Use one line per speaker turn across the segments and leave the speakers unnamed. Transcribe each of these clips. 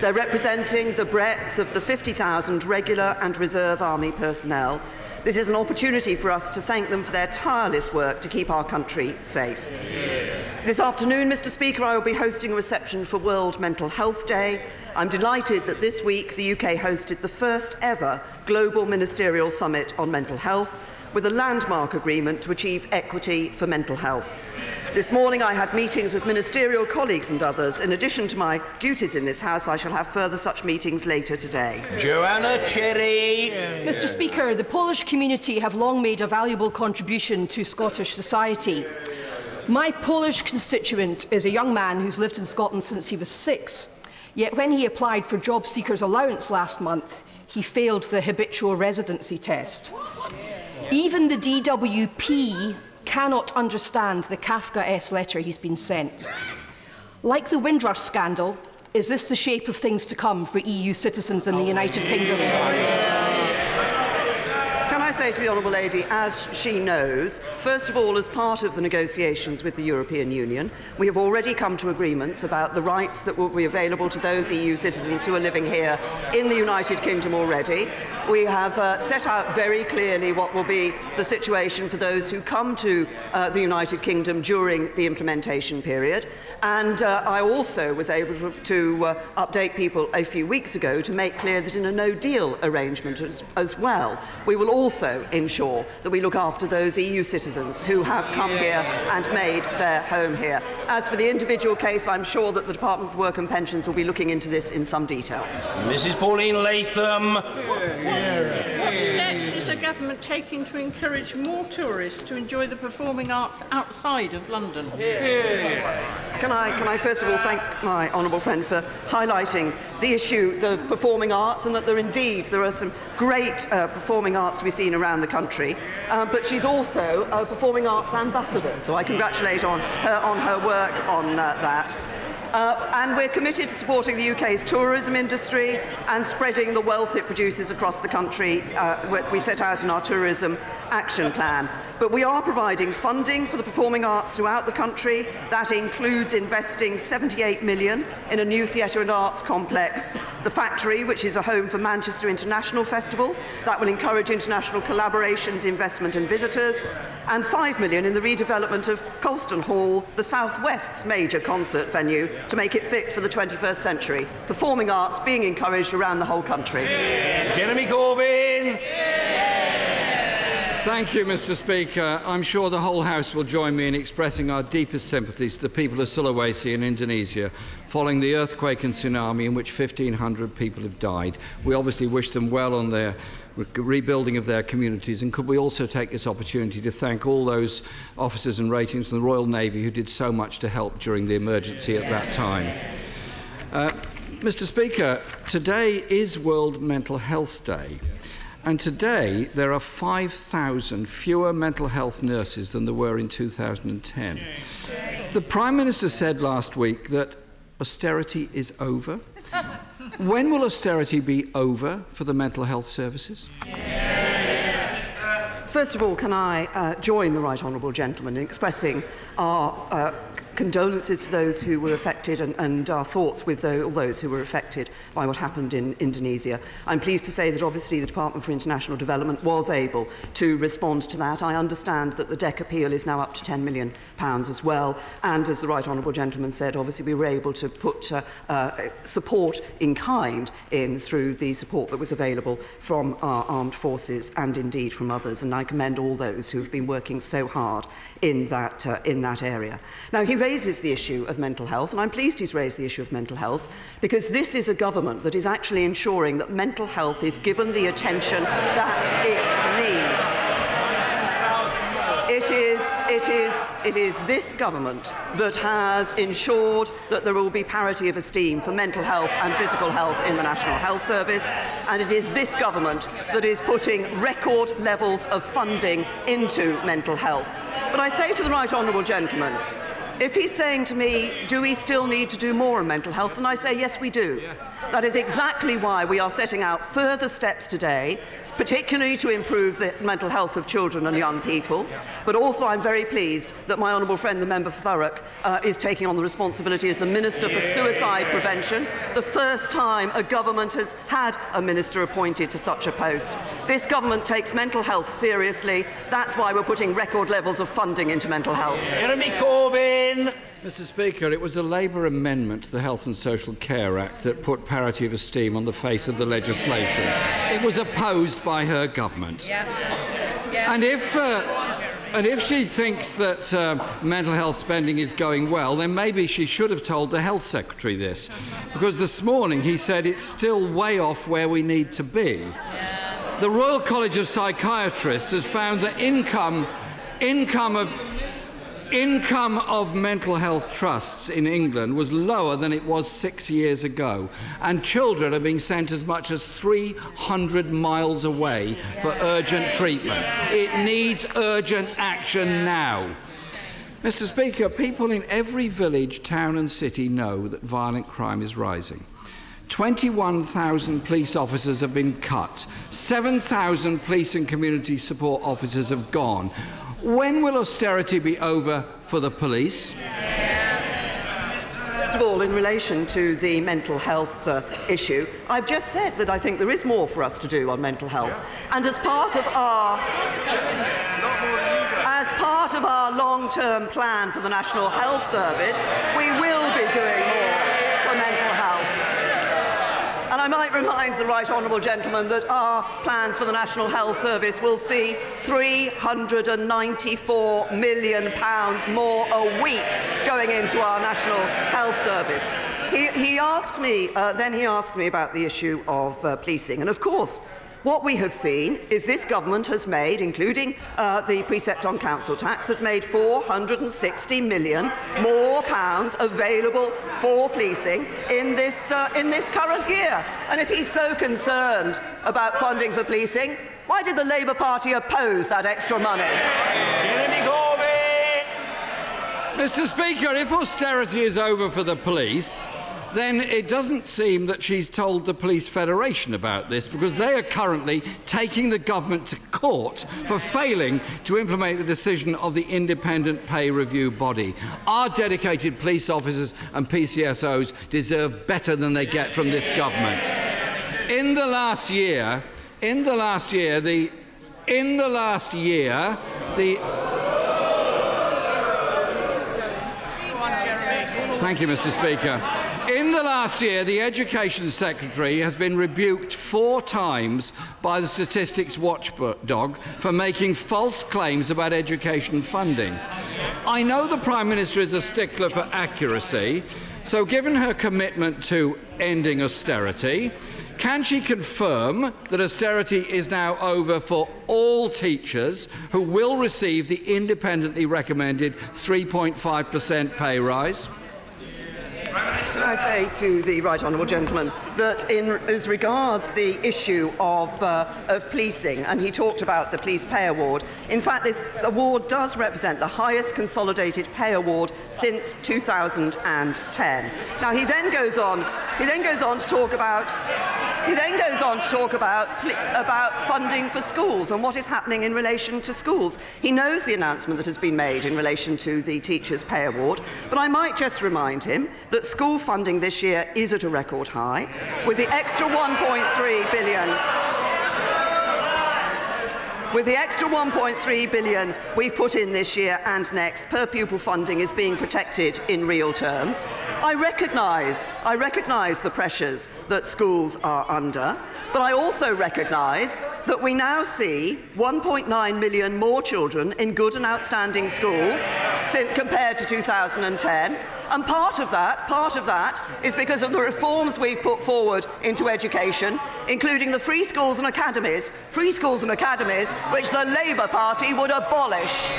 They're representing the breadth of the 50,000 regular and reserve army personnel. This is an opportunity for us to thank them for their tireless work to keep our country safe. This afternoon, Mr. Speaker, I will be hosting a reception for World Mental Health Day. I'm delighted that this week the UK hosted the first ever Global Ministerial Summit on Mental Health, with a landmark agreement to achieve equity for mental health. This morning I had meetings with ministerial colleagues and others. In addition to my duties in this House, I shall have further such meetings later today.
Joanna Cherry.
Mr. Speaker, the Polish community have long made a valuable contribution to Scottish society. My Polish constituent is a young man who's lived in Scotland since he was 6. Yet when he applied for job seekers allowance last month, he failed the habitual residency test. Even the DWP cannot understand the Kafka-esque letter he's been sent. Like the Windrush scandal, is this the shape of things to come for EU citizens in the United Kingdom?
Can I say to the Honourable Lady, as she knows, first of all, as part of the negotiations with the European Union, we have already come to agreements about the rights that will be available to those EU citizens who are living here in the United Kingdom already. We have set out very clearly what will be the situation for those who come to the United Kingdom during the implementation period. And I also was able to update people a few weeks ago to make clear that in a no-deal arrangement as well, we will also ensure that we look after those EU citizens who have come here and made their home here. As for the individual case, I'm sure that the Department for Work and Pensions will be looking into this in some detail.
Mrs. Pauline Latham.
What steps is the government taking to encourage more tourists to enjoy the performing arts outside of London?
Can I first of all thank my honourable friend for highlighting the issue of the performing arts, and that there are some great performing arts to be seen around the country. But she's also a performing arts ambassador, so I congratulate on her work on that. And we're committed to supporting the UK's tourism industry and spreading the wealth it produces across the country. We set out in our tourism action plan. But we are providing funding for the performing arts throughout the country. That includes investing £78 million in a new theatre and arts complex, the Factory, which is a home for Manchester International Festival. That will encourage international collaborations, investment and visitors, and £5 million in the redevelopment of Colston Hall, the South West's major concert venue, to make it fit for the 21st century. Performing arts being encouraged around the whole country.
Jeremy Corbyn.
Thank you, Mr. Speaker. I'm sure the whole House will join me in expressing our deepest sympathies to the people of Sulawesi in Indonesia following the earthquake and tsunami in which 1,500 people have died. We obviously wish them well on their rebuilding of their communities, and could we also take this opportunity to thank all those officers and ratings from the Royal Navy who did so much to help during the emergency at that time. Mr. Speaker, today is World Mental Health Day. And today, there are 5,000 fewer mental health nurses than there were in 2010. The Prime Minister said last week that austerity is over. When will austerity be over for the mental health services?
First of all, can I join the right honourable gentleman in expressing our condolences to those who were affected and our thoughts with all those who were affected by what happened in Indonesia. I'm pleased to say that obviously the Department for International Development was able to respond to that. I understand that the DEC appeal is now up to £10 million as well, and as the right honourable gentleman said, obviously we were able to put support in kind in through the support that was available from our armed forces and indeed from others, and I commend all those who have been working so hard in that area. Now, he raises the issue of mental health, and I'm pleased he's raised the issue of mental health, because this is a government that is actually ensuring that mental health is given the attention that it needs. It is this government that has ensured that there will be parity of esteem for mental health and physical health in the National Health Service, and it is this government that is putting record levels of funding into mental health. But I say to the right honourable gentleman, If he's saying to me, do we still need to do more on mental health, then I say, yes, we do. That is exactly why we are setting out further steps today, particularly to improve the mental health of children and young people. But also I'm very pleased that my honourable friend, the member for Thurrock, is taking on the responsibility as the Minister for Suicide Prevention, the first time a government has had a minister appointed to such a post. This government takes mental health seriously. That's why we're putting record levels of funding into mental health.
Jeremy Corbyn.
Mr. Speaker, it was a Labour amendment to the Health and Social Care Act that put parity of esteem on the face of the legislation. It was opposed by her government. And if she thinks that mental health spending is going well, then maybe she should have told the Health Secretary this, because this morning he said it's still way off where we need to be. The Royal College of Psychiatrists has found that income of mental health trusts in England was lower than it was 6 years ago, and children are being sent as much as 300 miles away for urgent treatment. It needs urgent action now. Mr. Speaker, people in every village, town and city know that violent crime is rising. 21,000 police officers have been cut. 7,000 police and community support officers have gone. When will austerity be over for the police?
First of all, in relation to the mental health issue, I've just said that I think there is more for us to do on mental health. And as part of our long-term plan for the National Health Service, we will be doing more for mental health. And I might remind the right honourable gentleman that our plans for the National Health Service will see £394 million more a week going into our National Health Service. He asked me about the issue of policing, and of course, what we have seen is this government has made, including the precept on council tax, has made £460 million more available for policing in this current year. And if he's so concerned about funding for policing, why did the Labour Party oppose that extra money?
Jeremy Corbyn.
Mr. Speaker, if austerity is over for the police, then it doesn't seem that she's told the Police Federation about this, because they are currently taking the government to court for failing to implement the decision of the independent pay review body. Our dedicated police officers and PCSOs deserve better than they get from this government. In the last year, thank you, Mr. Speaker. In the last year, the Education Secretary has been rebuked 4 times by the Statistics Watchdog for making false claims about education funding. I know the Prime Minister is a stickler for accuracy, so given her commitment to ending austerity, can she confirm that austerity is now over for all teachers who will receive the independently recommended 3.5% pay rise?
Can I say to the right honourable gentleman that as regards the issue of policing, and he talked about the Police Pay Award, in fact this award does represent the highest consolidated pay award since 2010. Now he then goes on to talk about funding for schools and what is happening in relation to schools. He knows the announcement that has been made in relation to the Teachers' Pay Award, but I might just remind him that school funding this year is at a record high, with the extra £1.3 billion. With the extra £1.3 billion we've put in this year and next, per pupil funding is being protected in real terms. I recognise the pressures that schools are under, but I also recognise that we now see 1.9 million more children in good and outstanding schools compared to 2010. And part of that is because of the reforms we've put forward into education, including the free schools and academies, which the Labour Party would abolish.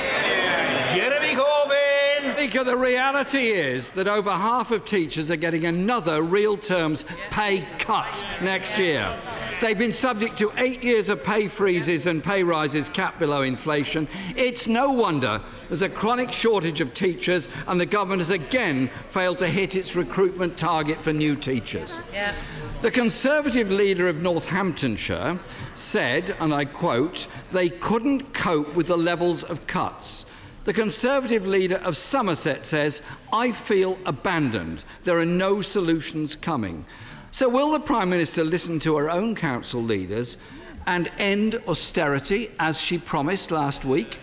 Jeremy Corbyn.
Speaker, the reality is that over half of teachers are getting another real terms pay cut next year. They've been subject to 8 years of pay freezes and pay rises capped below inflation. It's no wonder There's a chronic shortage of teachers, and the government has again failed to hit its recruitment target for new teachers. Yeah. The Conservative leader of Northamptonshire said, and I quote, they couldn't cope with the levels of cuts. The Conservative leader of Somerset says, I feel abandoned. There are no solutions coming. So will the Prime Minister listen to her own council leaders and end austerity as she promised last week?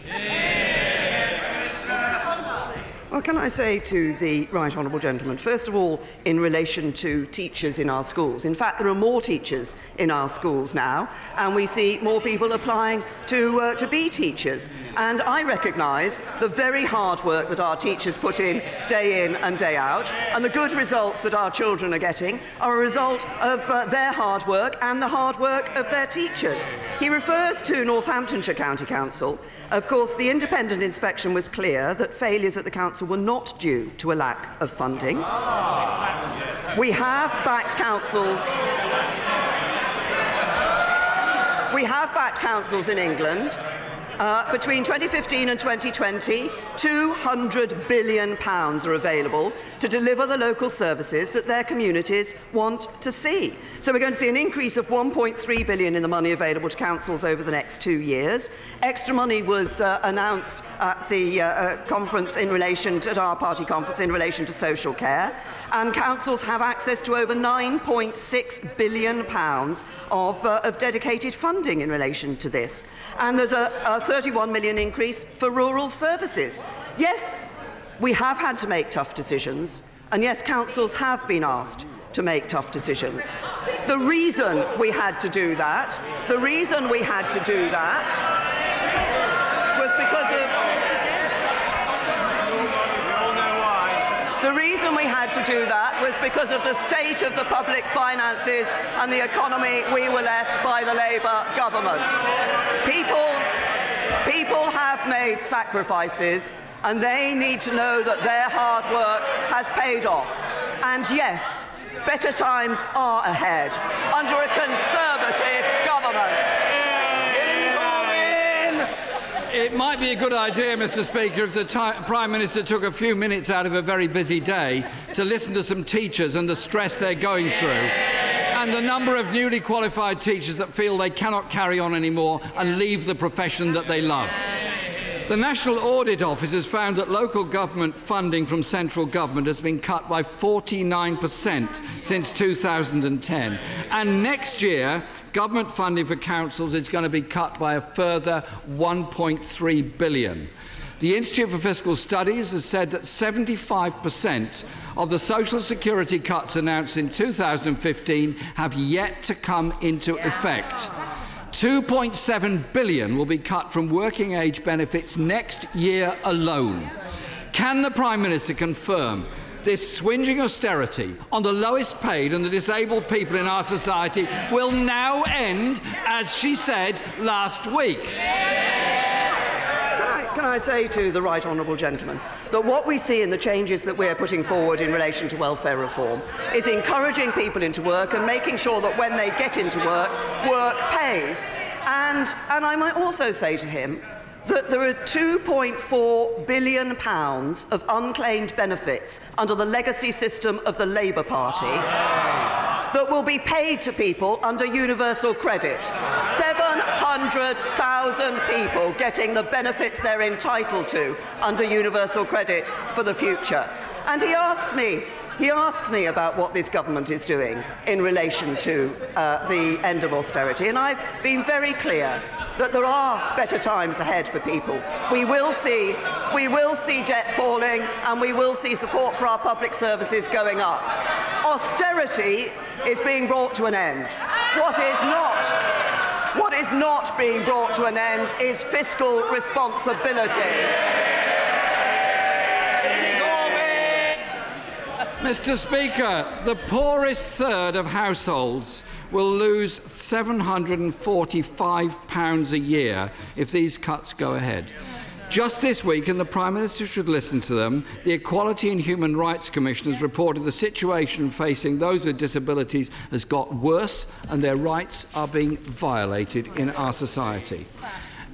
Well, can I say to the right honourable gentleman, first of all, in relation to teachers in our schools. In fact, there are more teachers in our schools now, and we see more people applying to be teachers. And I recognise the very hard work that our teachers put in and day out, and the good results that our children are getting are a result of their hard work and the hard work of their teachers. He refers to Northamptonshire County Council. Of course, the independent inspection was clear that failures at the council were not due to a lack of funding. We have backed councils. We have backed councils in England. Between 2015 and 2020, £200 billion are available to deliver the local services that their communities want to see. So we're going to see an increase of £1.3 billion in the money available to councils over the next 2 years. Extra money was announced at the conference at our party conference in relation to social care, and councils have access to over £9.6 billion of dedicated funding in relation to this. And there's a 31 million increase for rural services. Yes, we have had to make tough decisions, and yes, councils have been asked to make tough decisions. The reason we had to do that was because of the state of the public finances and the economy we were left by the Labour government. People have made sacrifices, and they need to know that their hard work has paid off. And yes, better times are ahead under a Conservative government.
It might be a good idea, Mr. Speaker, if the Prime Minister took a few minutes out of a very busy day to listen to some teachers and the stress they're going through, and the number of newly qualified teachers that feel they cannot carry on anymore and leave the profession that they love. The National Audit Office has found that local government funding from central government has been cut by 49% since 2010. And next year, government funding for councils is going to be cut by a further £1.3 billion. The Institute for Fiscal Studies has said that 75% of the social security cuts announced in 2015 have yet to come into effect. £2.7 billion will be cut from working age benefits next year alone. Can the Prime Minister confirm this swinging austerity on the lowest paid and the disabled people in our society will now end, as she said last week?
Can I say to the right honourable gentleman that what we see in the changes that we're putting forward in relation to welfare reform is encouraging people into work and making sure that when they get into work, work pays. And I might also say to him that there are £2.4 billion of unclaimed benefits under the legacy system of the Labour Party that will be paid to people under universal credit. 700,000 people getting the benefits they're entitled to under universal credit for the future. And he asks me about what this government is doing in relation to the end of austerity, and I've been very clear that there are better times ahead for people. We will see debt falling, and we will see support for our public services going up. Austerity is being brought to an end. What is not being brought to an end is fiscal responsibility.
Mr. Speaker, the poorest third of households will lose £745 a year if these cuts go ahead. Just this week, and the Prime Minister should listen to them, the Equality and Human Rights Commission has reported the situation facing those with disabilities has got worse and their rights are being violated in our society.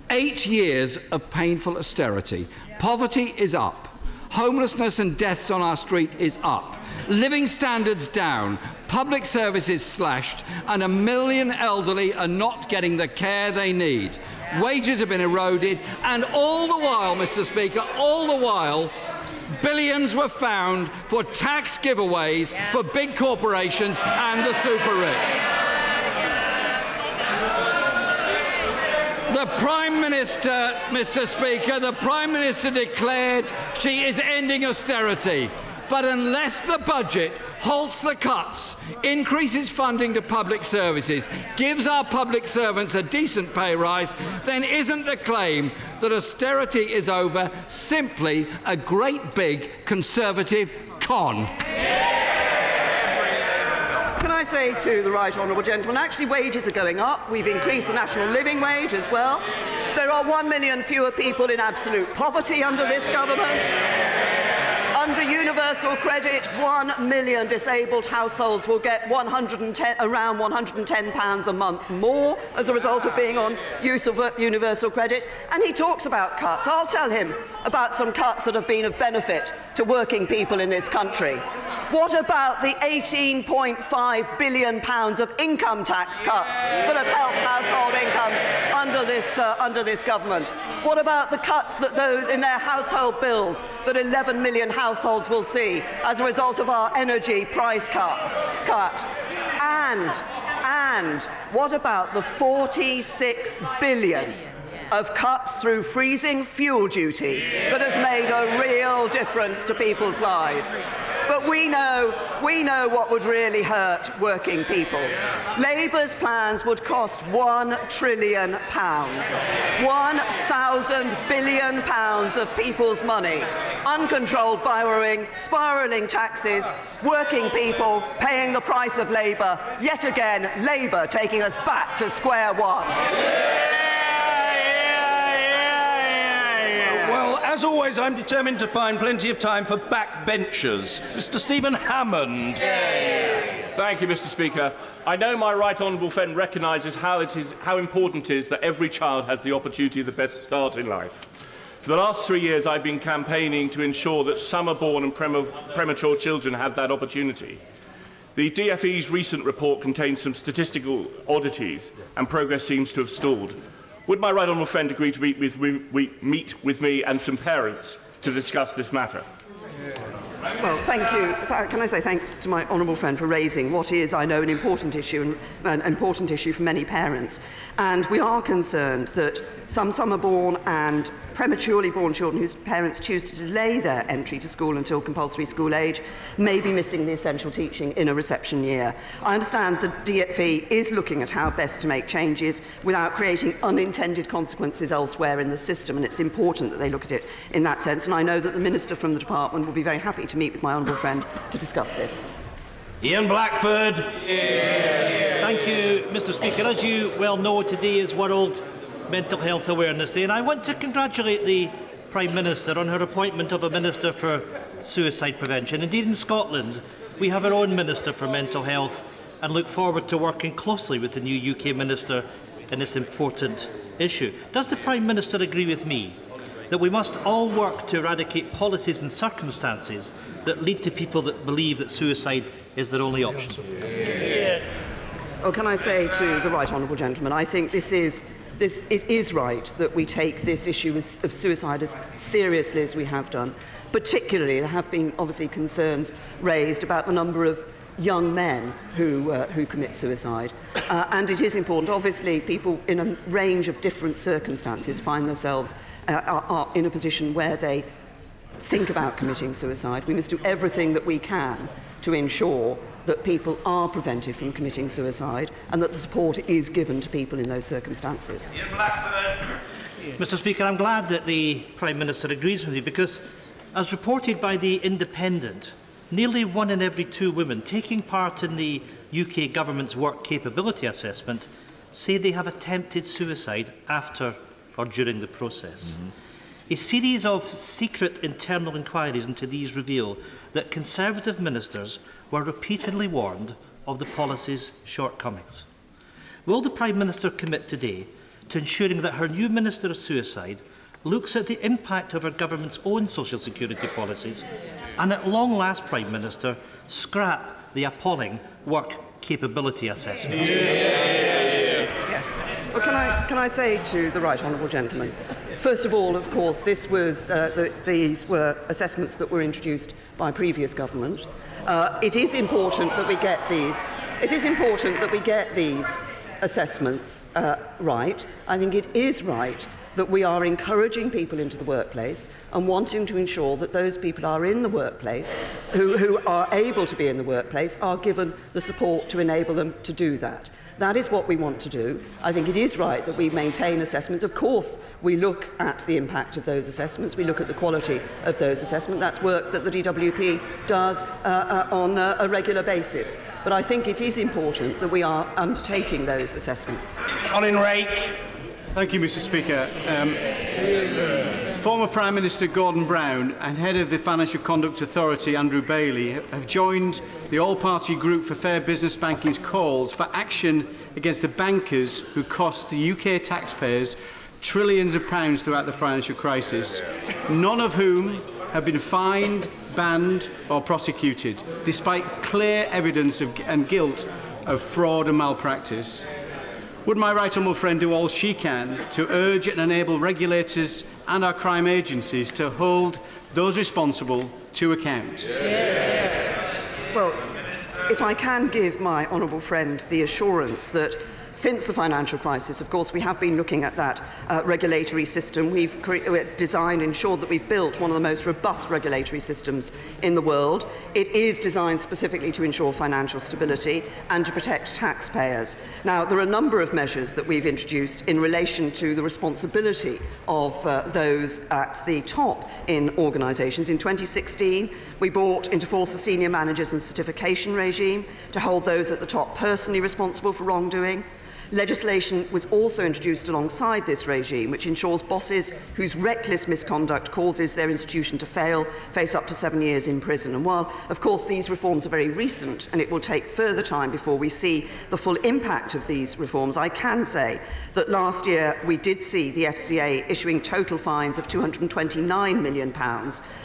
8 years of painful austerity. Poverty is up. Homelessness and deaths on our street is up. Living standards down. Public services slashed. And 1 million elderly are not getting the care they need. Wages have been eroded. And all the while, Mr. Speaker, all the while, billions were found for tax giveaways for big corporations and the super rich. The Prime Minister, Mr. Speaker, the Prime Minister declared she is ending austerity. But unless the budget halts the cuts, increases funding to public services, gives our public servants a decent pay rise, then isn't the claim that austerity is over simply a great big Conservative con?
Can I say to the right honourable gentleman, actually wages are going up. We've increased the national living wage as well. There are 1 million fewer people in absolute poverty under this government. Under universal credit, 1 million disabled households will get around £110 a month more as a result of being on use of universal credit. And he talks about cuts. I'll tell him about some cuts that have been of benefit to working people in this country. What about the £18.5 billion of income tax cuts that have helped household incomes under this government? What about the cuts that those in their household bills that 11 million households will see as a result of our energy price cut? And what about the 46 billion of cuts through freezing fuel duty that has made a real difference to people's lives? But we know what would really hurt working people. Labour's plans would cost £1 trillion, £1,000 billion of people's money. Uncontrolled borrowing, spiralling taxes, working people paying the price of Labour. Yet again, Labour taking us back to square one.
As always, I'm determined to find plenty of time for backbenchers. Mr. Stephen Hammond.
Thank you, Mr. Speaker. I know my right honourable friend recognises how important it is that every child has the opportunity of the best start in life. For the last 3 years, I've been campaigning to ensure that summer-born and premature children have that opportunity. The DFE's recent report contains some statistical oddities, and progress seems to have stalled. Would my right honourable friend agree to meet with me and some parents to discuss this matter?
Well, thank you. Can I say thanks to my honourable friend for raising what is, I know, an important issue for many parents. And we are concerned that some summer-born and prematurely born children whose parents choose to delay their entry to school until compulsory school age may be missing the essential teaching in a reception year. I understand the DFE is looking at how best to make changes without creating unintended consequences elsewhere in the system, and it's important that they look at it in that sense. And I know that the Minister from the Department will be very happy to meet with my honourable friend to discuss this.
Ian Blackford.
Thank you, Mr. Speaker. As you well know, today is World Mental Health Awareness Day, and I want to congratulate the Prime Minister on her appointment of a Minister for Suicide Prevention. Indeed, in Scotland, we have our own Minister for Mental Health and look forward to working closely with the new UK Minister in this important issue. Does the Prime Minister agree with me that we must all work to eradicate policies and circumstances that lead to people that believe that suicide is their only option?
Well, can I say to the right honourable gentleman, I think it is right that we take this issue of suicide as seriously as we have done. Particularly, there have been obviously concerns raised about the number of young men who commit suicide. And it is important. Obviously, people in a range of different circumstances find themselves are in a position where they think about committing suicide. We must do everything that we can to ensure that people are prevented from committing suicide and that the support is given to people in those circumstances.
Mr. Speaker, I'm glad that the Prime Minister agrees with me because, as reported by The Independent, nearly 1 in every 2 women taking part in the UK Government's Work Capability Assessment say they have attempted suicide after or during the process. A series of secret internal inquiries into these reveal that Conservative ministers were repeatedly warned of the policy's shortcomings. Will the Prime Minister commit today to ensuring that her new Minister of Suicide looks at the impact of her government's own social security policies and at long last, Prime Minister, scrap the appalling work capability assessment?
Yes. Well, can I say to the right honourable gentleman, first of all, of course, these were assessments that were introduced by previous government. It is important that we get these. It is important that we get these assessments right. I think it is right that we are encouraging people into the workplace and wanting to ensure that those people are in the workplace, who are able to be in the workplace, are given the support to enable them to do that. That is what we want to do. I think it is right that we maintain assessments. Of course, we look at the impact of those assessments. We look at the quality of those assessments. That's work that the DWP does on a regular basis. But I think it is important that we are undertaking those assessments.
Colin Rake. Thank you, Mr. Speaker. Former Prime Minister Gordon Brown and Head of the Financial Conduct Authority Andrew Bailey have joined the all-party group for Fair Business Banking's calls for action against the bankers who cost the UK taxpayers trillions of pounds throughout the financial crisis, none of whom have been fined, banned or prosecuted, despite clear evidence and guilt of fraud and malpractice. Would my right honourable friend do all she can to urge and enable regulators and our crime agencies to hold those responsible to account?
Well, if I can give my honourable friend the assurance that since the financial crisis, of course, we have been looking at that regulatory system. We've designed, ensured that we've built one of the most robust regulatory systems in the world. It is designed specifically to ensure financial stability and to protect taxpayers. Now, there are a number of measures that we've introduced in relation to the responsibility of those at the top in organisations. In 2016, we brought into force the Senior Managers and Certification regime to hold those at the top personally responsible for wrongdoing. Legislation was also introduced alongside this regime, which ensures bosses whose reckless misconduct causes their institution to fail face up to 7 years in prison. And while, of course, these reforms are very recent and it will take further time before we see the full impact of these reforms, I can say that last year we did see the FCA issuing total fines of £229 million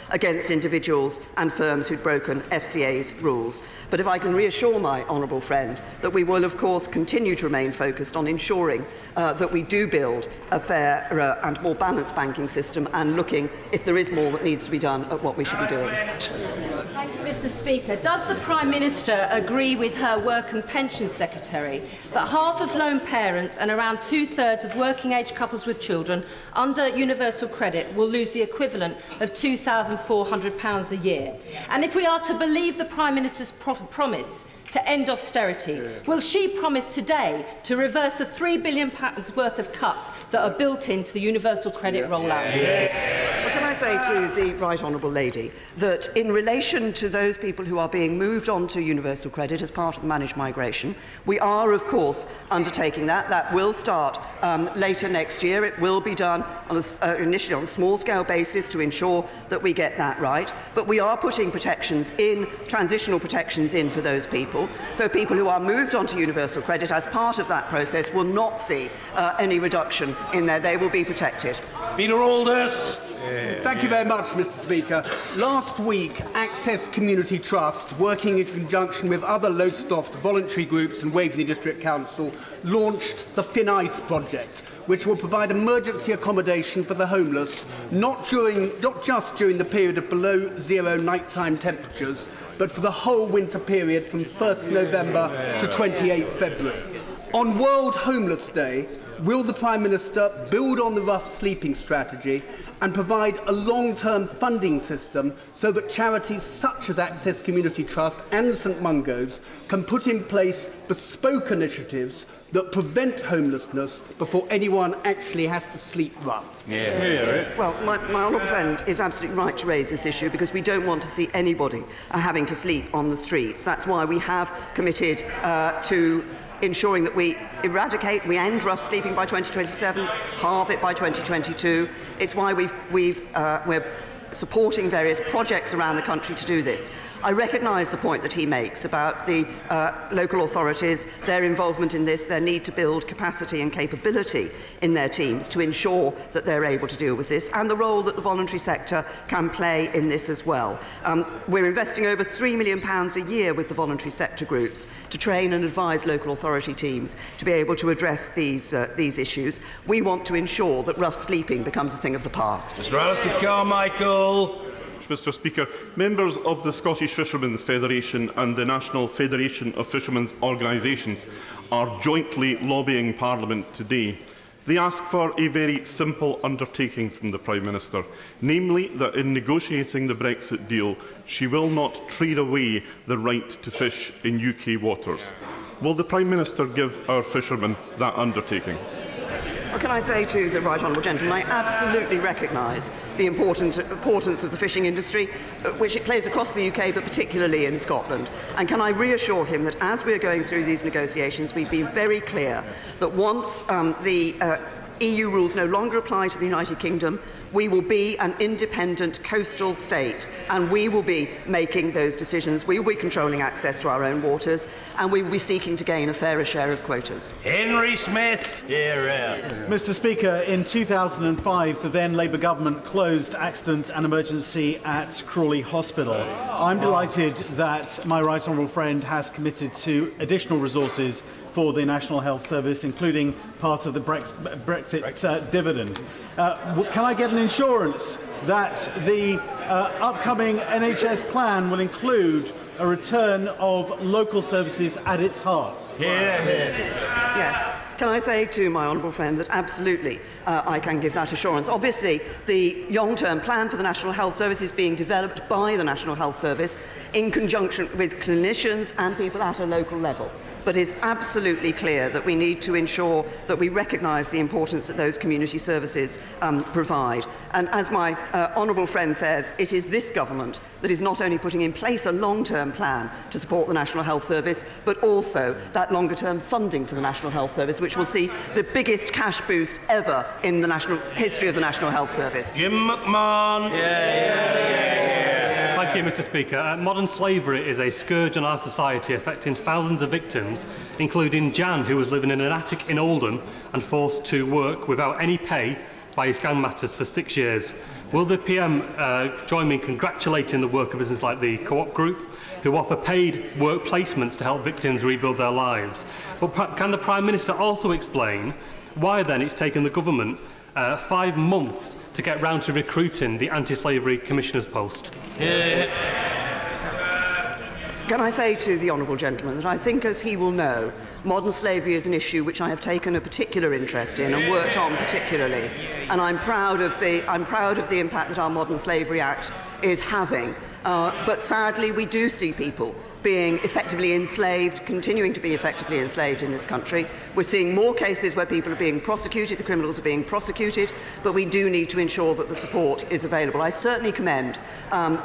against individuals and firms who'd broken FCA's rules. But if I can reassure my honourable friend that we will, of course, continue to remain focused on ensuring that we do build a fair and more balanced banking system and looking, if there is more that needs to be done, at what we should be doing.
Thank you, Mr. Speaker. Does the Prime Minister agree with her Work and Pensions Secretary that half of lone parents and around two-thirds of working-age couples with children under universal credit will lose the equivalent of £2,400 a year? And if we are to believe the Prime Minister's promise to end austerity, will she promise today to reverse the £3 billion worth of cuts that are built into the universal credit rollout?
Well, can I say to the right honourable lady that in relation to those people who are being moved on to universal credit as part of the managed migration, we are, of course, undertaking that. That will start later next year. It will be done on initially on a small-scale basis to ensure that we get that right. But we are putting protections in, transitional protections in for those people. So people who are moved onto universal credit as part of that process will not see any reduction in there. They will be protected.
Peter Aldous.
Thank you very much, Mr. Speaker. Last week, Access Community Trust, working in conjunction with other Lowestoft voluntary groups and Waveney District Council, launched the Thin Ice Project, which will provide emergency accommodation for the homeless, not just during the period of below zero nighttime temperatures, but for the whole winter period from 1st November to 28th February. On World Homeless Day, will the Prime Minister build on the rough sleeping strategy and provide a long-term funding system so that charities such as Access Community Trust and St Mungo's can put in place bespoke initiatives that prevent homelessness before anyone actually has to sleep rough?
Well, my honourable friend is absolutely right to raise this issue because we don't want to see anybody having to sleep on the streets. That's why we have committed to ensuring that we end rough sleeping by 2027, halve it by 2022. It's why we're supporting various projects around the country to do this. I recognise the point that he makes about the local authorities, their involvement in this, their need to build capacity and capability in their teams to ensure that they're able to deal with this, and the role that the voluntary sector can play in this as well. We're investing over £3 million a year with the voluntary sector groups to train and advise local authority teams to be able to address these issues. We want to ensure that rough sleeping becomes a thing of the past.
Mr. Alistair Carmichael.
Mr. Speaker, members of the Scottish Fishermen's Federation and the National Federation of Fishermen's Organisations are jointly lobbying Parliament today. They ask for a very simple undertaking from the Prime Minister, namely that in negotiating the Brexit deal, she will not trade away the right to fish in UK waters. Will the Prime Minister give our fishermen that undertaking?
Well, can I say to the right honourable gentleman, I absolutely recognise the importance of the fishing industry, which it plays across the UK, but particularly in Scotland. And can I reassure him that as we're going through these negotiations, we've been very clear that once the EU rules no longer apply to the United Kingdom, we will be an independent coastal state, and we will be making those decisions. We will be controlling access to our own waters, and we will be seeking to gain a fairer share of quotas.
Henry Smith.
Mr. Speaker, in 2005, the then Labour government closed accident and emergency at Crawley Hospital. I'm delighted that my right honourable friend has committed to additional resources for the National Health Service, including part of the Brexit dividend. Can I get an assurance that the upcoming NHS plan will include a return of local services at its heart?
Yes. Can I say to my honourable friend that absolutely I can give that assurance. Obviously, the long-term plan for the National Health Service is being developed by the National Health Service in conjunction with clinicians and people at a local level. But it's absolutely clear that we need to ensure that we recognise the importance that those community services provide. And as my honourable friend says, it is this government that is not only putting in place a long-term plan to support the National Health Service, but also that longer-term funding for the National Health Service, which will see the biggest cash boost ever in the history of the National Health Service.
Jim McMahon.
Thank you, Mr. Speaker. Modern slavery is a scourge on our society, affecting thousands of victims, including Jan, who was living in an attic in Oldham and forced to work without any pay by his gangmasters for 6 years. Will the PM join me in congratulating the work of businesses like the Co-op Group, who offer paid work placements to help victims rebuild their lives? But can the Prime Minister also explain why then it's taken the government 5 months to get round to recruiting the anti-slavery commissioner's post?
Can I say to the honourable gentleman that I think, as he will know, modern slavery is an issue which I have taken a particular interest in and worked on particularly, and I'm proud of the impact that our Modern Slavery Act is having. But sadly, we do see people being effectively enslaved, continuing to be effectively enslaved in this country. We're seeing more cases where people are being prosecuted, the criminals are being prosecuted, but we do need to ensure that the support is available. I certainly commend I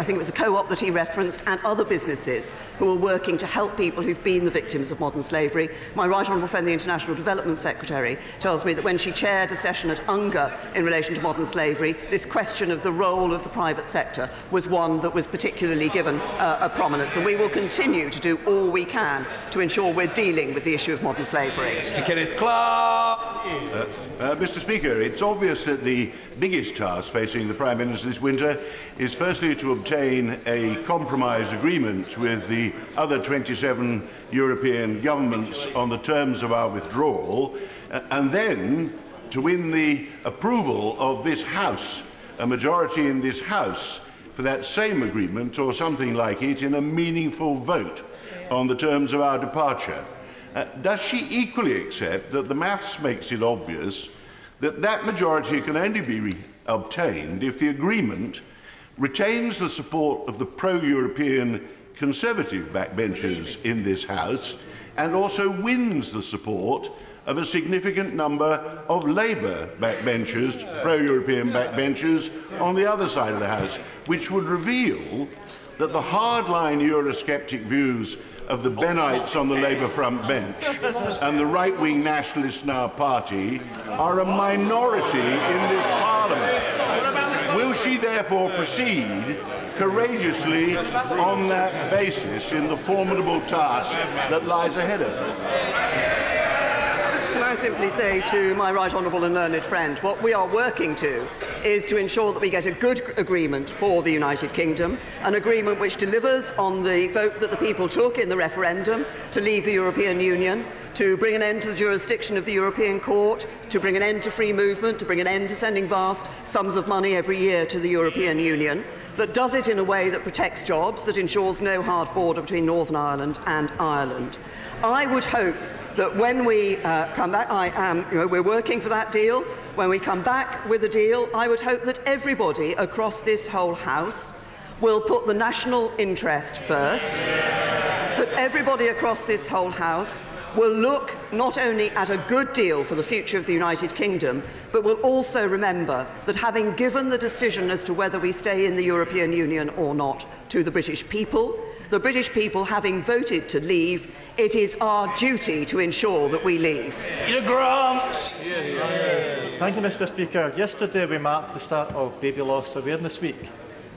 think it was the Co-op that he referenced, and other businesses who are working to help people who've been the victims of modern slavery. My right honourable friend, the International Development Secretary, tells me that when she chaired a session at UNGA in relation to modern slavery, this question of the role of the private sector was one that was particularly given a prominence, and we will continue to do all we can to ensure we're dealing with the issue of modern slavery.
Mr. Kenneth Clark.
Mr. Speaker, it's obvious that the biggest task facing the Prime Minister this winter is firstly to obtain a compromise agreement with the other 27 European governments on the terms of our withdrawal, and then to win the approval of this House, a majority in this House, for that same agreement or something like it in a meaningful vote on the terms of our departure. Does she equally accept that the maths makes it obvious that that majority can only be obtained if the agreement retains the support of the pro-European Conservative backbenchers in this House and also wins the support of a significant number of Labour backbenchers, pro-European backbenchers, on the other side of the House, which would reveal that the hardline Eurosceptic views of the Bennites on the Labour front bench and the right-wing nationalists in our party are a minority in this Parliament? Will she therefore proceed courageously on that basis in the formidable task that lies ahead of her?
Can I simply say to my right honourable and learned friend, what we are working to is to ensure that we get a good agreement for the United Kingdom, an agreement which delivers on the vote that the people took in the referendum to leave the European Union, to bring an end to the jurisdiction of the European Court, to bring an end to free movement, to bring an end to sending vast sums of money every year to the European Union, that does it in a way that protects jobs, that ensures no hard border between Northern Ireland and Ireland. I would hope that when we come back, we're working for that deal. When we come back with a deal, I would hope that everybody across this whole House will put the national interest first, that everybody across this whole House will look not only at a good deal for the future of the United Kingdom, but will also remember that having given the decision as to whether we stay in the European Union or not to the British people having voted to leave, it is our duty to ensure that we leave.
Your grant!
Thank you, Mr. Speaker. Yesterday we marked the start of Baby Loss Awareness Week.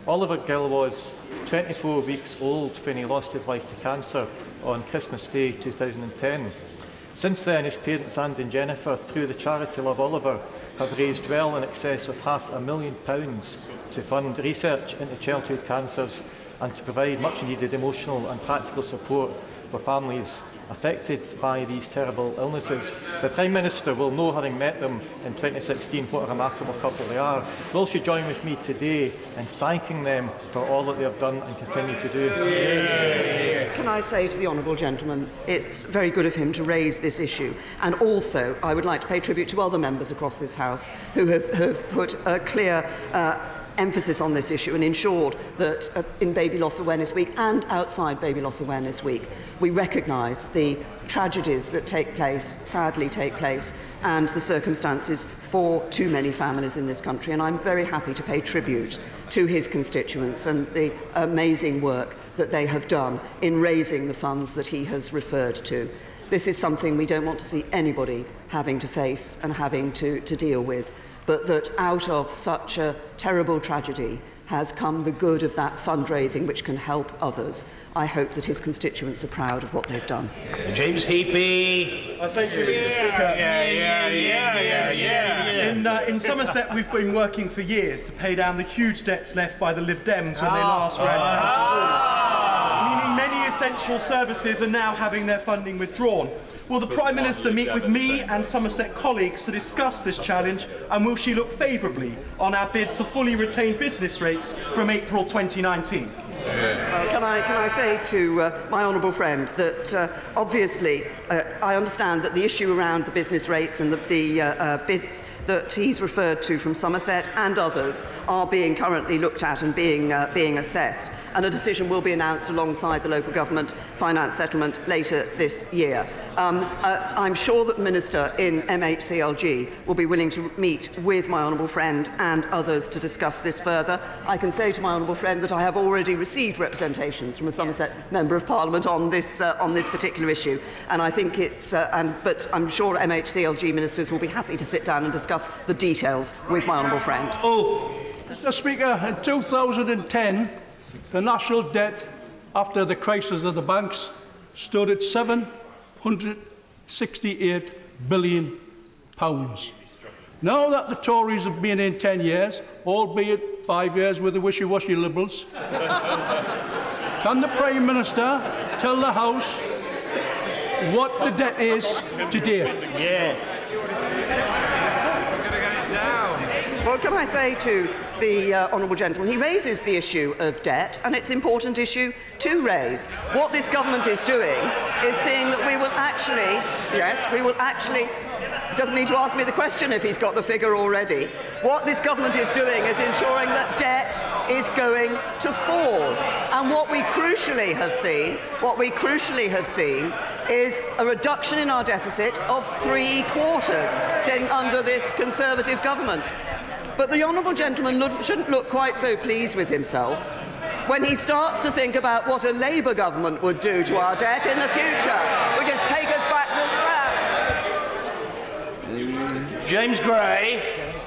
Oliver Gill was 24 weeks old when he lost his life to cancer on Christmas Day 2010. Since then, his parents Andy and Jennifer, through the charity Love Oliver, have raised well in excess of £500,000 to fund research into childhood cancers and to provide much needed emotional and practical support for families affected by these terrible illnesses. The Prime Minister will know, having met them in 2016, what a remarkable couple they are. Will she join with me today in thanking them for all that they have done and continue to do?
Can I say to the honourable gentleman, it's very good of him to raise this issue. And also, I would like to pay tribute to other members across this House who have put a clear emphasis on this issue and ensured that in Baby Loss Awareness Week and outside Baby Loss Awareness Week, we recognise the tragedies that sadly take place, and the circumstances for too many families in this country. And I'm very happy to pay tribute to his constituents and the amazing work that they have done in raising the funds that he has referred to. This is something we don't want to see anybody having to face and having to deal with, but that out of such a terrible tragedy has come the good of that fundraising which can help others. I hope that his constituents are proud of what they've done.
James Heapy.
Thank you, Mr. Speaker. In Somerset, we've been working for years to pay down the huge debts left by the Lib Dems when they last ran out of rule, meaning many essential services are now having their funding withdrawn. Will the Prime Minister meet with me and Somerset colleagues to discuss this challenge, and will she look favourably on our bid to fully retain business rates from April 2019?
Can I say to my honourable friend that obviously I understand that the issue around the business rates and the bids that he's referred to from Somerset and others are being currently looked at and being assessed, and a decision will be announced alongside the local government finance settlement later this year. I'm sure that the Minister in MHCLG will be willing to meet with my honourable friend and others to discuss this further. I can say to my honourable friend that I have already received representations from a Somerset Member of Parliament on this particular issue, and I think it's. But I'm sure MHCLG ministers will be happy to sit down and discuss the details with my honourable friend.
Mr. Speaker, in 2010, the national debt after the crisis of the banks stood at £768 billion. Now that the Tories have been in 10 years, albeit 5 years with the wishy-washy Liberals, can the Prime Minister tell the House what the debt is today?
Well, can I say to the honourable gentleman, he raises the issue of debt, and it's an important issue to raise. What this government is doing is seeing that we will actually, doesn't need to ask me the question if he's got the figure already. What this government is doing is ensuring that debt is going to fall. And what we crucially have seen is a reduction in our deficit of 3/4 under this Conservative government. But the honourable gentleman shouldn't look quite so pleased with himself when he starts to think about what a Labour government would do to our debt in the future, which is take us back to that.
James Gray.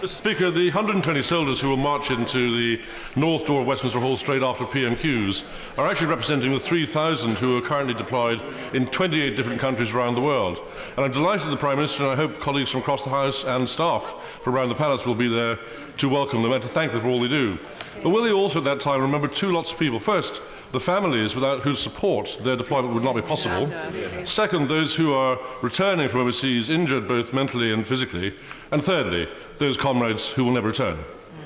Mr. Speaker, the 120 soldiers who will march into the north door of Westminster Hall straight after PMQs are actually representing the 3,000 who are currently deployed in 28 different countries around the world. And I'm delighted the Prime Minister, and I hope colleagues from across the House and staff from around the Palace will be there to welcome them and to thank them for all they do. But will they also at that time remember two lots of people? First, the families without whose support their deployment would not be possible. Second, those who are returning from overseas injured both mentally and physically. And thirdly, those comrades who will never return.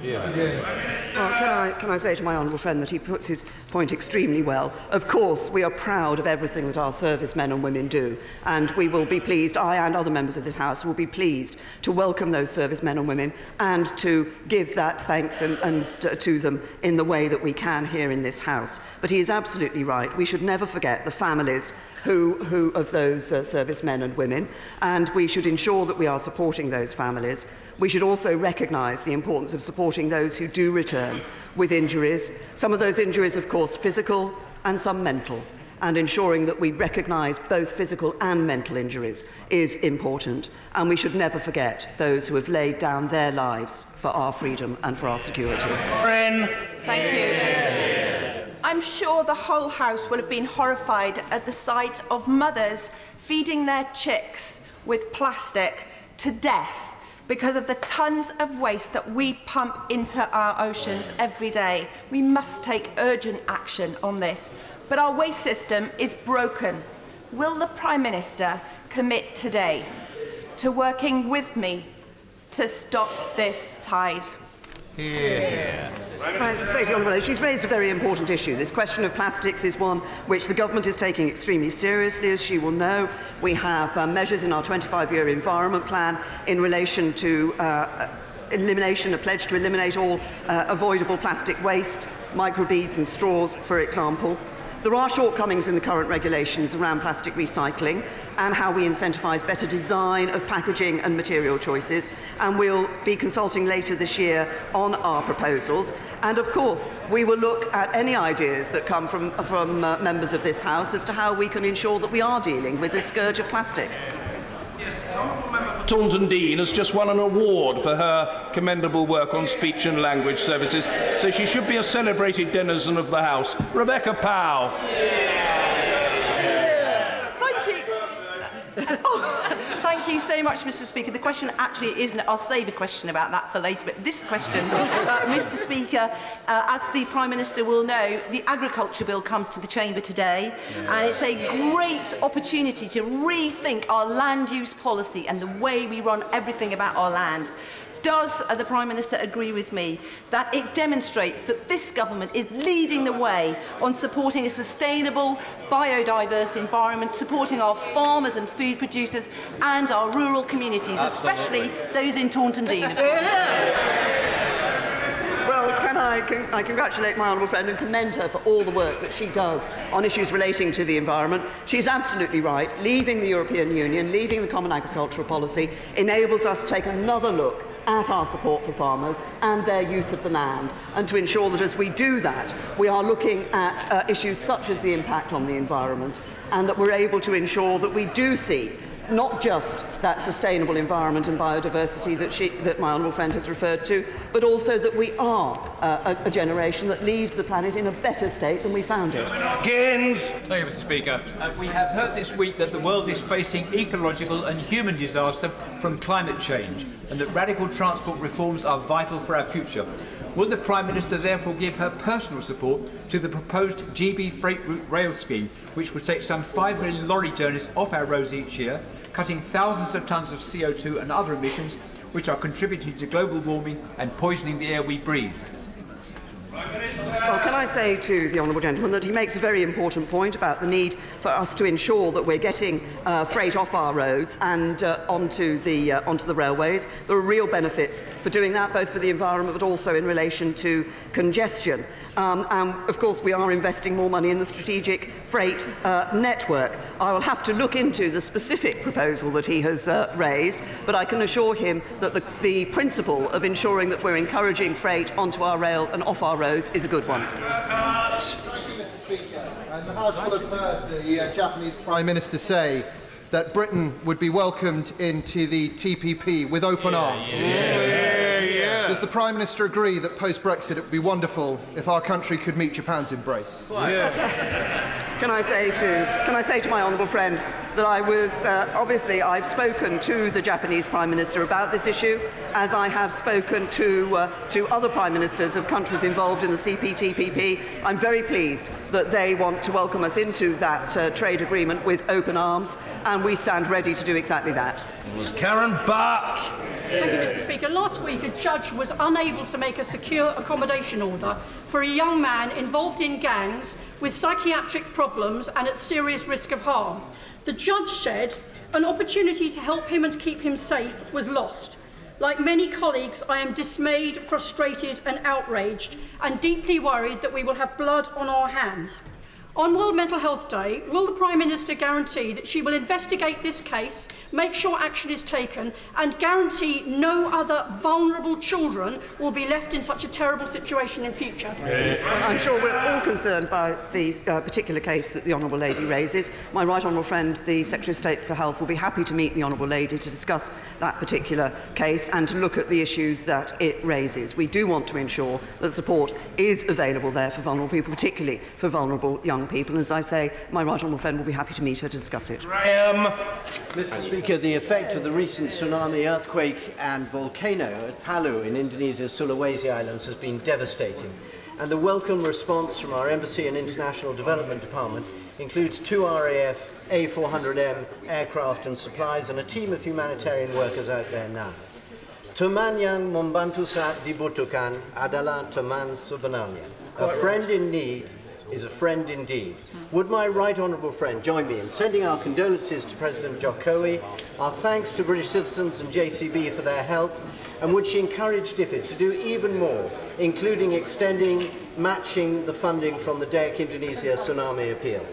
Well, can I say to my honourable friend that he puts his point extremely well. Of course, we are proud of everything that our servicemen and women do, and we will be pleased, I and other members of this House will be pleased to welcome those servicemen and women and to give that thanks to them in the way that we can here in this House. But he is absolutely right. We should never forget the families of those servicemen and women, and we should ensure that we are supporting those families. We should also recognise the importance of supporting those who do return with injuries. Some of those injuries, of course, physical and some mental. And ensuring that we recognise both physical and mental injuries is important. And we should never forget those who have laid down their lives for our freedom and for our security.
Thank you. I'm sure the whole House will have been horrified at the sight of mothers feeding their chicks with plastic to death because of the tons of waste that we pump into our oceans every day. We must take urgent action on this. But our waste system is broken. Will the Prime Minister commit today to working with me to stop this tide?
I say to the Honourable Lady, she's raised a very important issue. This question of plastics is one which the government is taking extremely seriously, as she will know. We have measures in our 25-year environment plan in relation to elimination, a pledge to eliminate all avoidable plastic waste, microbeads and straws, for example. There are shortcomings in the current regulations around plastic recycling and how we incentivise better design of packaging and material choices, and we'll be consulting later this year on our proposals. And of course, we will look at any ideas that come from members of this House as to how we can ensure that we are dealing with this scourge of plastic.
Taunton Dean has just won an award for her commendable work on speech and language services, so she should be a celebrated denizen of the House. Rebecca Powell.
Thank you so much, Mr. Speaker. The question actually isn't, I'll save a question about that for later, but this question, Mr. Speaker, as the Prime Minister will know, the Agriculture Bill comes to the Chamber today, and it's a great opportunity to rethink our land use policy and the way we run everything about our land. Does the Prime Minister agree with me that it demonstrates that this government is leading the way on supporting a sustainable, biodiverse environment, supporting our farmers and food producers and our rural communities, especially those in Taunton Dean?
Well, I congratulate my honourable friend and commend her for all the work that she does on issues relating to the environment. She's absolutely right. Leaving the European Union, leaving the Common Agricultural Policy, enables us to take another look at our support for farmers and their use of the land, and to ensure that as we do that, we are looking at issues such as the impact on the environment, and that we're able to ensure that we do see not just that sustainable environment and biodiversity that my honourable friend has referred to, but also that we are a generation that leaves the planet in a better state than we found it.
Gins.
Thank you, Mr. Speaker. We have heard this week that the world is facing ecological and human disaster from climate change, and that radical transport reforms are vital for our future. Will the Prime Minister therefore give her personal support to the proposed GB Freight Route Rail scheme, which would take some 5 million lorry journeys off our roads each year, cutting thousands of tonnes of CO2 and other emissions which are contributing to global warming and poisoning the air we breathe?
Well, can I say to the honourable gentleman that he makes a very important point about the need for us to ensure that we're getting freight off our roads and onto the railways. There are real benefits for doing that, both for the environment but also in relation to congestion. And of course we are investing more money in the strategic freight network. I will have to look into the specific proposal that he has raised, but I can assure him that the principle of ensuring that we're encouraging freight onto our rail and off our roads is a good one.
Thank you, Mr. Speaker. And the House will have heard the Japanese Prime Minister say that Britain would be welcomed into the TPP with open arms. Does the Prime Minister agree that post-Brexit it would be wonderful if our country could meet Japan's embrace?
Can I say to my honourable friend that I was obviously I've spoken to the Japanese Prime Minister about this issue, as I have spoken to other Prime Ministers of countries involved in the CPTPP. I'm very pleased that they want to welcome us into that trade agreement with open arms, and we stand ready to do exactly that.
It was Karen Buck.
Thank you, Mr. Speaker. Last week, a judge was unable to make a secure accommodation order for a young man involved in gangs with psychiatric problems and at serious risk of harm. The judge said an opportunity to help him and keep him safe was lost. Like many colleagues, I am dismayed, frustrated and outraged, and deeply worried that we will have blood on our hands. On World Mental Health Day, will the Prime Minister guarantee that she will investigate this case, make sure action is taken, and guarantee no other vulnerable children will be left in such a terrible situation in future?
I'm sure we're all concerned by the particular case that the Honourable Lady raises. My right honourable friend, the Secretary of State for Health, will be happy to meet the Honourable Lady to discuss that particular case and to look at the issues that it raises. We do want to ensure that support is available there for vulnerable people, particularly for vulnerable young people. And as I say, my right honourable friend will be happy to meet her to discuss it.
Mr. Speaker, the effect of the recent tsunami, earthquake and volcano at Palu in Indonesia's Sulawesi Islands has been devastating, and the welcome response from our Embassy and International Development Department includes 2 RAF A400M aircraft and supplies and a team of humanitarian workers out there now. Teman yang membantu saat dibutuhkan adalah teman sebenarnya. A friend in need is a friend indeed. Would my right honourable friend join me in sending our condolences to President Jokowi, our thanks to British citizens and JCB for their help, and would she encourage DFID to do even more, including matching the funding from the DEC Indonesia tsunami appeal?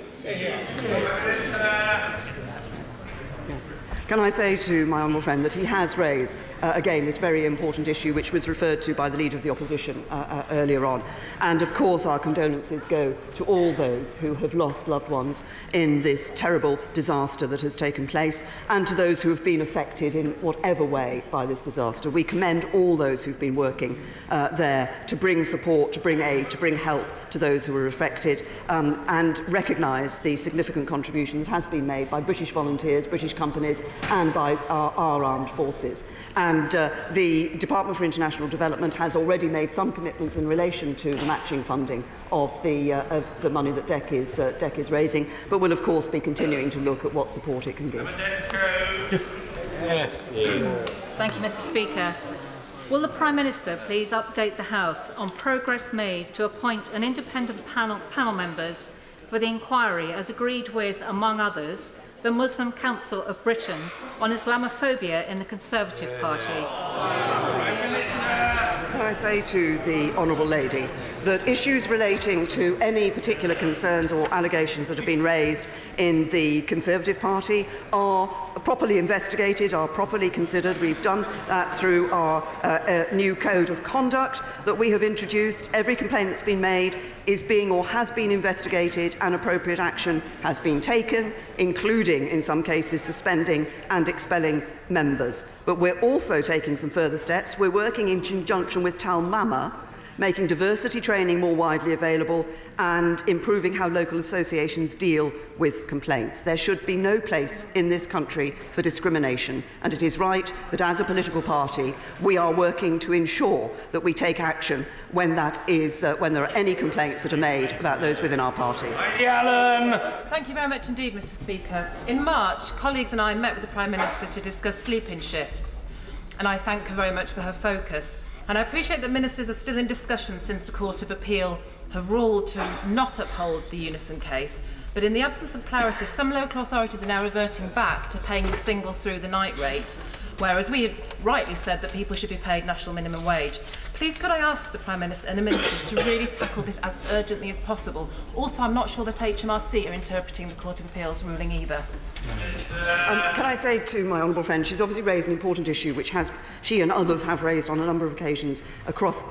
Can I say to my honourable friend that he has raised, again, this very important issue which was referred to by the Leader of the Opposition earlier on. And of course our condolences go to all those who have lost loved ones in this terrible disaster that has taken place, and to those who have been affected in whatever way by this disaster. We commend all those who've been working there to bring support, to bring aid, to bring help to those who are affected, and recognise the significant contribution that has been made by British volunteers, British companies and by our armed forces. And the Department for International Development has already made some commitments in relation to the matching funding of the money that DEC is raising, but will of course be continuing to look at what support it can give.
Thank you, Mr. Speaker. Will the Prime Minister please update the House on progress made to appoint an independent panel members for the inquiry as agreed with, among others, the Muslim Council of Britain on Islamophobia in the Conservative Party?
Can I say to the Honourable Lady that issues relating to any particular concerns or allegations that have been raised in the Conservative Party are properly investigated, are properly considered. We've done that through our new code of conduct that we have introduced. Every complaint that's been made is being or has been investigated, and appropriate action has been taken, including, in some cases, suspending and expelling members. But we're also taking some further steps. We're working in conjunction with Tal Mama, making diversity training more widely available and improving how local associations deal with complaints. There should be no place in this country for discrimination, and it is right that as a political party we are working to ensure that we take action when there are any complaints that are made about those within our party.
Thank you very much indeed, Mr. Speaker. In March, colleagues and I met with the Prime Minister to discuss sleep-in shifts, and I thank her very much for her focus. And I appreciate that ministers are still in discussion since the Court of Appeal have ruled to not uphold the Unison case. But in the absence of clarity, some local authorities are now reverting back to paying the single through the night rate, whereas we have rightly said that people should be paid national minimum wage. Please could I ask the Prime Minister and the ministers to really tackle this as urgently as possible? Also, I'm not sure that HMRC are interpreting the Court of Appeal's ruling either.
Can I say to my honourable friend, she's obviously raised an important issue which she and others have raised on a number of occasions across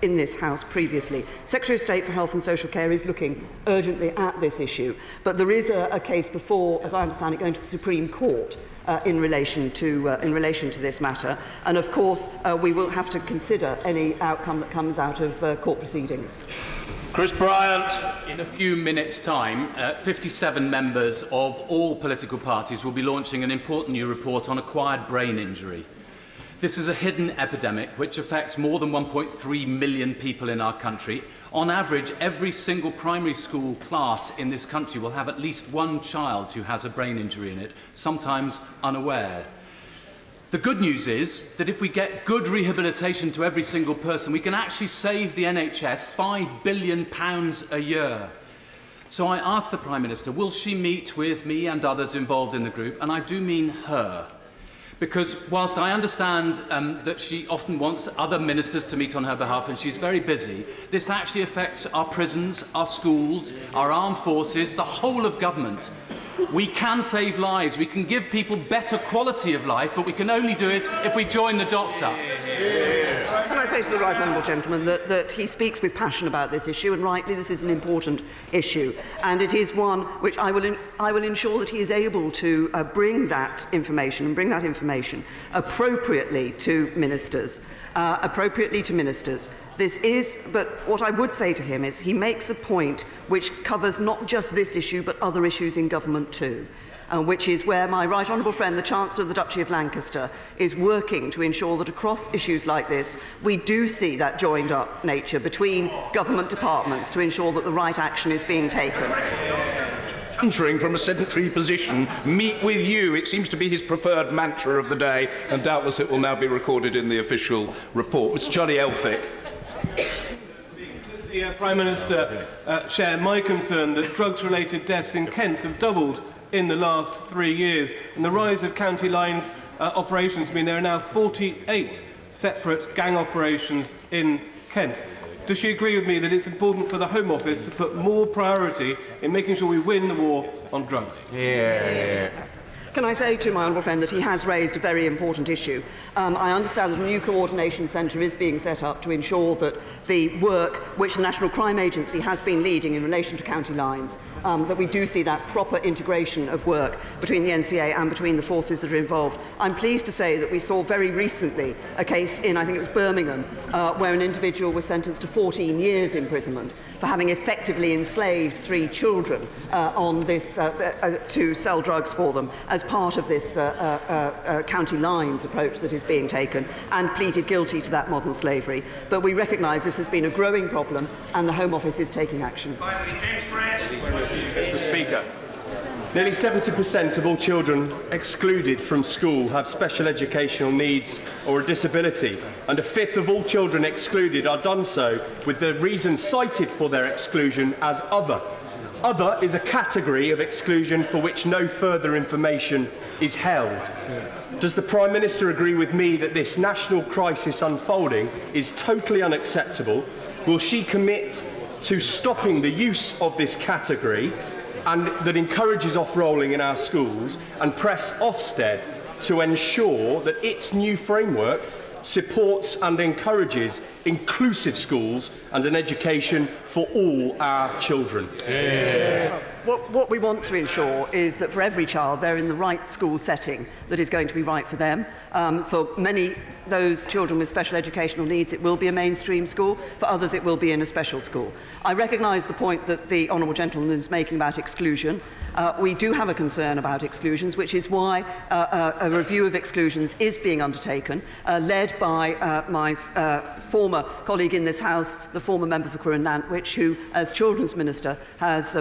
in this House previously. Secretary of Estate for Health and Social Care is looking urgently at this issue, but there is a case before, as I understand it, going to the Supreme Court in relation to this matter, and of course we will have to consider any outcome that comes out of court proceedings.
Chris Bryant.
In a few minutes' time, 57 members of all political parties will be launching an important new report on acquired brain injury. This is a hidden epidemic which affects more than 1.3 million people in our country. On average, every single primary school class in this country will have at least one child who has a brain injury in it, sometimes unaware. The good news is that if we get good rehabilitation to every single person, we can actually save the NHS £5 billion a year. So I asked the Prime Minister, will she meet with me and others involved in the group? And I do mean her. Because whilst I understand that she often wants other ministers to meet on her behalf, and she's very busy, this actually affects our prisons, our schools, our armed forces, the whole of government. We can save lives, we can give people better quality of life, but we can only do it if we join the dots up.
Can I say to the right honourable gentleman that he speaks with passion about this issue, and rightly this is an important issue, and it is one which I will ensure that he is able to bring that information appropriately to ministers. This is, but what I would say to him is he makes a point which covers not just this issue but other issues in government too, which is where my right honourable friend, the Chancellor of the Duchy of Lancaster, is working to ensure that across issues like this we do see that joined up nature between government departments to ensure that the right action is being taken.
Entering from a sedentary position, meet with you. It seems to be his preferred mantra of the day, and doubtless it will now be recorded in the official report. Mr. Charlie Elphick.
The Prime Minister share my concern that drugs-related deaths in Kent have doubled in the last 3 years, and the rise of county lines operations mean there are now 48 separate gang operations in Kent. Does she agree with me that it's important for the Home Office to put more priority in making sure we win the war on drugs?
Can I say to my honourable friend that he has raised a very important issue. I understand that a new coordination centre is being set up to ensure that the work which the National Crime Agency has been leading in relation to county lines, that we do see that proper integration of work between the NCA and between the forces that are involved. I'm pleased to say that we saw very recently a case in, I think it was Birmingham, where an individual was sentenced to 14 years imprisonment for having effectively enslaved 3 children on this, to sell drugs for them as part of this county lines approach that is being taken, and pleaded guilty to that modern slavery. But we recognise this has been a growing problem and the Home Office is taking action.
Finally, James Press.
Mr. Speaker, nearly 70% of all children excluded from school have special educational needs or a disability, and a fifth of all children excluded are done so with the reason cited for their exclusion as other. Other is a category of exclusion for which no further information is held. Does the Prime Minister agree with me that this national crisis unfolding is totally unacceptable? Will she commit to stopping the use of this category and that encourages off-rolling in our schools, and press Ofsted to ensure that its new framework supports and encourages inclusive schools and an education for all our children?
What we want to ensure is that for every child they're in the right school setting that is going to be right for them. For many those children with special educational needs, it will be a mainstream school. For others, it will be in a special school. I recognise the point that the honourable gentleman is making about exclusion. We do have a concern about exclusions, which is why a review of exclusions is being undertaken, led by my former colleague in this House, the former member for Crewe and Nantwich, who, as Children's Minister, has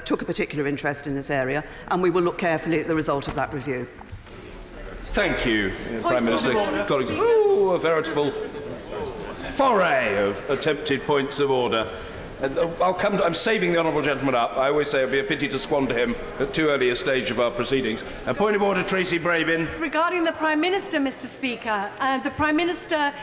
took a particular interest in this area, and we will look carefully at the result of that review.
Thank you, Prime Minister. Colleagues, a veritable foray of attempted points of order. I'm saving the honourable gentleman up. I always say it would be a pity to squander him at too early a stage of our proceedings. A point of order, Tracy Brabin.
It's regarding the Prime Minister, Mr. Speaker. The Prime Minister,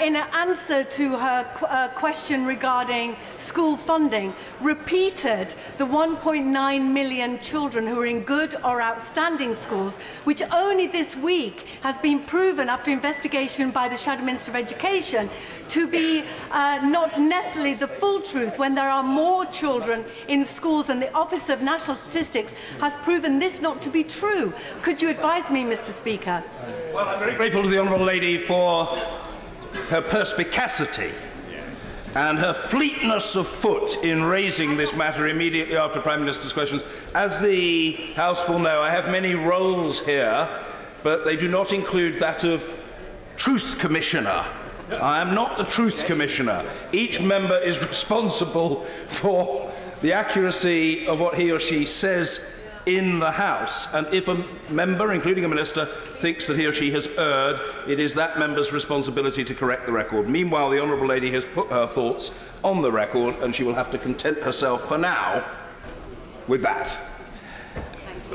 in an answer to her question regarding school funding, repeated the 1.9 million children who are in good or outstanding schools, which only this week has been proven after investigation by the Shadow Minister of Education to be not necessarily the full truth, truth when there are more children in schools, and the Office of National Statistics has proven this not to be true? Could you advise me, Mr. Speaker?
Well, I'm very grateful to the honourable lady for her perspicacity and her fleetness of foot in raising this matter immediately after Prime Minister's questions. As the House will know, I have many roles here, but they do not include that of Truth Commissioner. I am not the Truth Commissioner. Each member is responsible for the accuracy of what he or she says in the House, and if a member, including a minister, thinks that he or she has erred, it is that member's responsibility to correct the record. Meanwhile, the honourable lady has put her thoughts on the record, and she will have to content herself for now with that.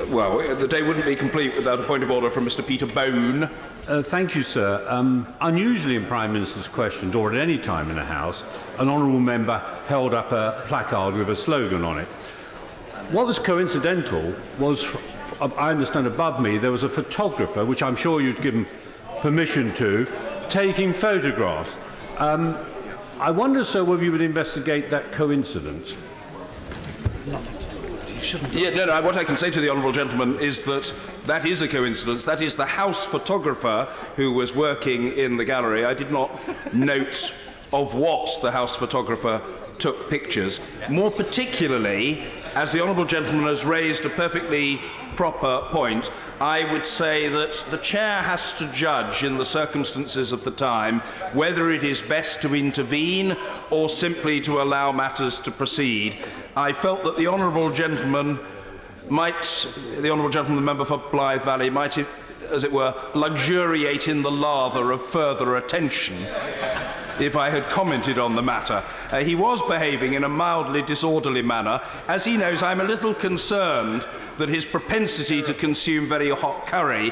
Well, the day wouldn't be complete without a point of order from Mr. Peter Bone.
Thank you, sir. Unusually in Prime Minister's questions, or at any time in the House, an honourable member held up a placard with a slogan on it. What was coincidental was, I understand above me, there was a photographer, which I'm sure you'd given permission to, taking photographs. I wonder, sir, whether you would investigate that coincidence.
Yeah, no, what I can say to the honourable gentleman is that that is a coincidence. That is the House photographer who was working in the gallery. I did not note of what the House photographer took pictures. More particularly, as the honourable gentleman has raised a perfectly proper point, I would say that the chair has to judge in the circumstances of the time whether it is best to intervene or simply to allow matters to proceed. I felt that the honourable gentleman the member for Blythe Valley might, as it were, luxuriate in the lather of further attention if I had commented on the matter. He was behaving in a mildly disorderly manner. As he knows, I'm a little concerned that his propensity to consume very hot curry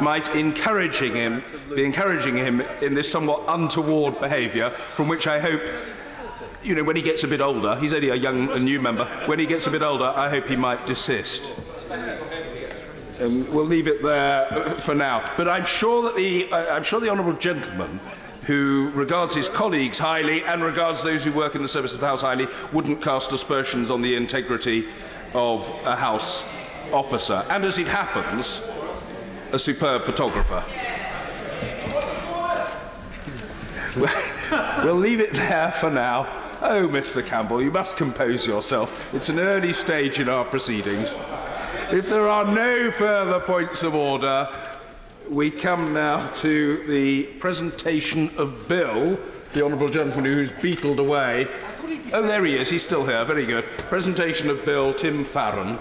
might be encouraging him in this somewhat untoward behaviour, from which I hope, you know, when he gets a bit older, he's only a new member, when he gets a bit older, I hope he might desist. We'll leave it there for now. But I'm sure that the honourable gentleman, who regards his colleagues highly and regards those who work in the service of the House highly, wouldn't cast aspersions on the integrity of a House officer. And as it happens, a superb photographer. We'll leave it there for now. Oh, Mr. Campbell, you must compose yourself. It's an early stage in our proceedings. If there are no further points of order, we come now to the presentation of Bill, the honourable gentleman who's beetled away. Oh, there he is. He's still here. Very good. Presentation of Bill Tim Farron.